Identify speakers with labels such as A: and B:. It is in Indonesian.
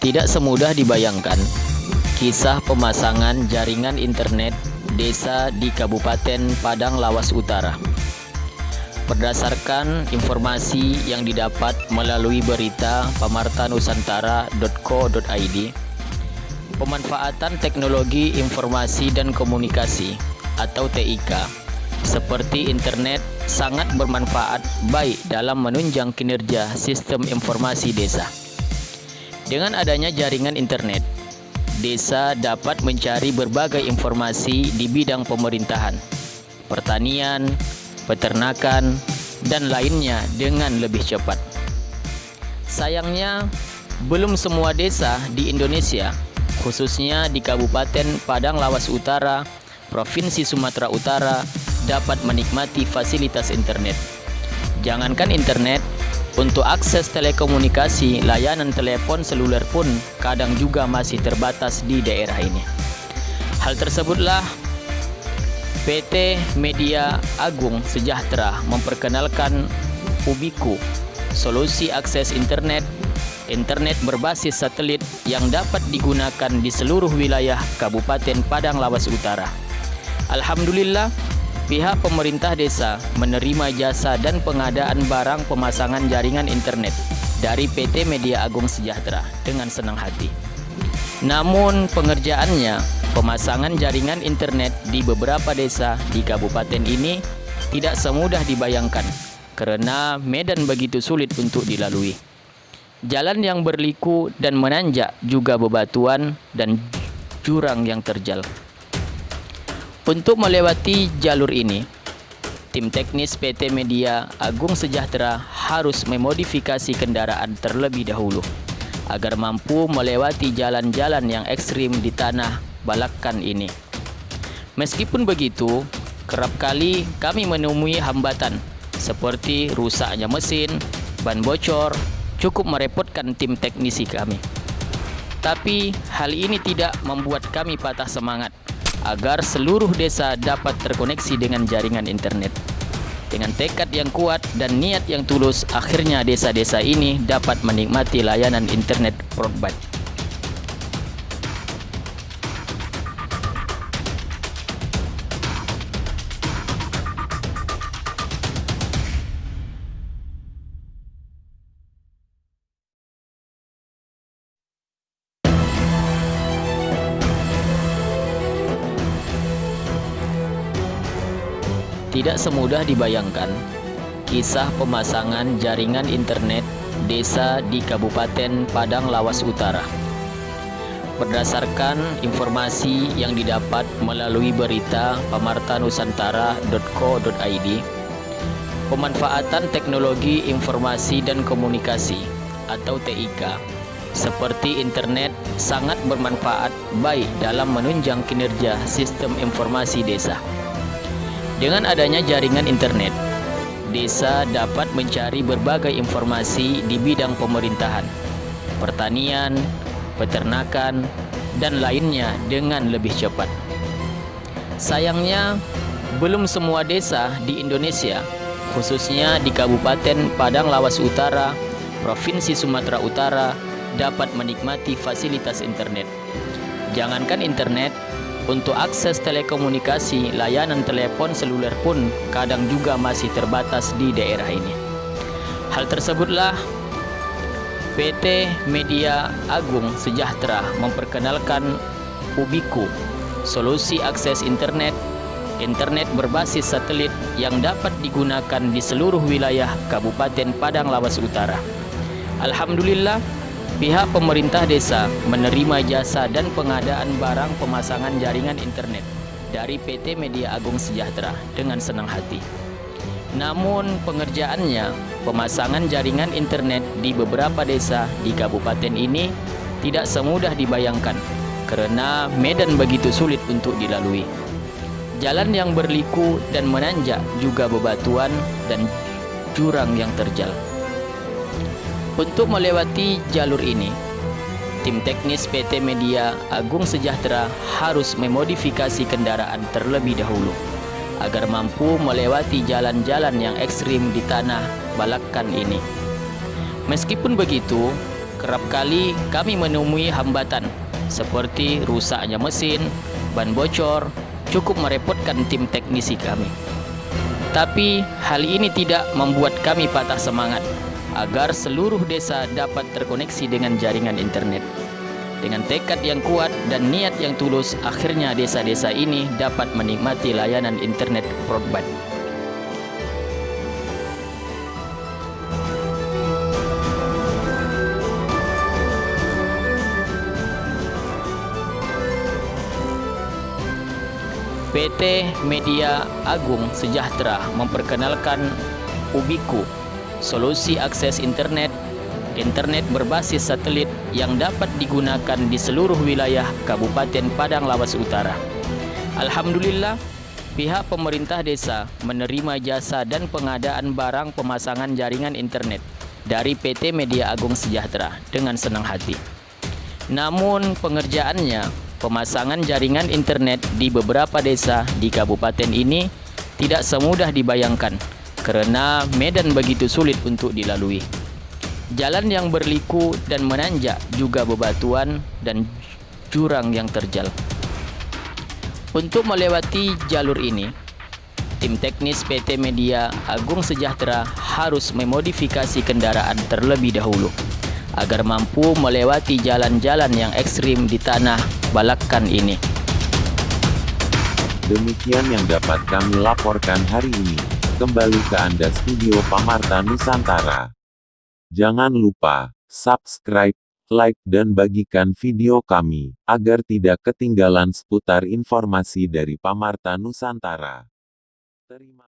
A: Tidak semudah dibayangkan kisah pemasangan jaringan internet desa di Kabupaten Padang Lawas Utara. Berdasarkan informasi yang didapat melalui berita pamartanusantara.co.id, pemanfaatan teknologi informasi dan komunikasi atau TIK seperti internet sangat bermanfaat baik dalam menunjang kinerja sistem informasi desa. Dengan adanya jaringan internet, desa dapat mencari berbagai informasi di bidang pemerintahan, pertanian, peternakan, dan lainnya dengan lebih cepat. Sayangnya, belum semua desa di Indonesia, khususnya di Kabupaten Padang Lawas Utara, Provinsi Sumatera Utara, dapat menikmati fasilitas internet. Jangankan internet, untuk akses telekomunikasi, layanan telepon seluler pun kadang juga masih terbatas di daerah ini. Hal tersebutlah PT Media Agung Sejahtera memperkenalkan Ubiku, solusi akses internet berbasis satelit yang dapat digunakan di seluruh wilayah Kabupaten Padang Lawas Utara. Alhamdulillah, pihak pemerintah desa menerima jasa dan pengadaan barang pemasangan jaringan internet dari PT Media Agung Sejahtera dengan senang hati. Namun pengerjaannya, pemasangan jaringan internet di beberapa desa di kabupaten ini tidak semudah dibayangkan karena medan begitu sulit untuk dilalui. Jalan yang berliku dan menanjak juga bebatuan dan jurang yang terjal. Untuk melewati jalur ini, tim teknis PT Media Agung Sejahtera harus memodifikasi kendaraan terlebih dahulu agar mampu melewati jalan-jalan yang ekstrim di tanah Balakan ini. Meskipun begitu, kerap kali kami menemui hambatan seperti rusaknya mesin, ban bocor, cukup merepotkan tim teknisi kami. Tapi hal ini tidak membuat kami patah semangat agar seluruh desa dapat terkoneksi dengan jaringan internet. Dengan tekad yang kuat dan niat yang tulus, akhirnya desa-desa ini dapat menikmati layanan internet broadband. Tidak semudah dibayangkan kisah pemasangan jaringan internet desa di Kabupaten Padang Lawas Utara. Berdasarkan informasi yang didapat melalui berita pamartanusantara.co.id, pemanfaatan teknologi informasi dan komunikasi atau TIK seperti internet sangat bermanfaat baik dalam menunjang kinerja sistem informasi desa. Dengan adanya jaringan internet, desa dapat mencari berbagai informasi di bidang pemerintahan, pertanian, peternakan, dan lainnya dengan lebih cepat. Sayangnya, belum semua desa di Indonesia, khususnya di Kabupaten Padang Lawas Utara, Provinsi Sumatera Utara, dapat menikmati fasilitas internet. Jangankan internet, untuk akses telekomunikasi, layanan telepon seluler pun kadang juga masih terbatas di daerah ini. Hal tersebutlah PT Media Agung Sejahtera memperkenalkan Ubiku, solusi akses internet berbasis satelit yang dapat digunakan di seluruh wilayah Kabupaten Padang Lawas Utara. Alhamdulillah, pihak pemerintah desa menerima jasa dan pengadaan barang pemasangan jaringan internet dari PT Media Agung Sejahtera dengan senang hati. Namun pengerjaannya, pemasangan jaringan internet di beberapa desa di kabupaten ini tidak semudah dibayangkan karena medan begitu sulit untuk dilalui. Jalan yang berliku dan menanjak juga bebatuan dan jurang yang terjal. Untuk melewati jalur ini, tim teknis PT Media Agung Sejahtera harus memodifikasi kendaraan terlebih dahulu agar mampu melewati jalan-jalan yang ekstrim di tanah Balakan ini. Meskipun begitu, kerap kali kami menemui hambatan seperti rusaknya mesin, ban bocor, cukup merepotkan tim teknisi kami. Tapi hal ini tidak membuat kami patah semangat agar seluruh desa dapat terkoneksi dengan jaringan internet. Dengan tekad yang kuat dan niat yang tulus, akhirnya desa-desa ini dapat menikmati layanan internet broadband. PT Media Agung Sejahtera memperkenalkan Ubiku, solusi akses internet berbasis satelit yang dapat digunakan di seluruh wilayah Kabupaten Padang Lawas Utara. Alhamdulillah, pihak pemerintah desa menerima jasa dan pengadaan barang pemasangan jaringan internet dari PT Media Agung Sejahtera dengan senang hati. Namun pengerjaannya, pemasangan jaringan internet di beberapa desa di kabupaten ini tidak semudah dibayangkan karena medan begitu sulit untuk dilalui. Jalan yang berliku dan menanjak, juga bebatuan dan jurang yang terjal. Untuk melewati jalur ini, tim teknis PT Media Agung Sejahtera harus memodifikasi kendaraan terlebih dahulu agar mampu melewati jalan-jalan yang ekstrim di tanah Balakan ini.
B: Demikian yang dapat kami laporkan hari ini. Kembali ke Anda Studio Pamarta Nusantara. Jangan lupa subscribe, like dan bagikan video kami, agar tidak ketinggalan seputar informasi dari Pamarta Nusantara. Terima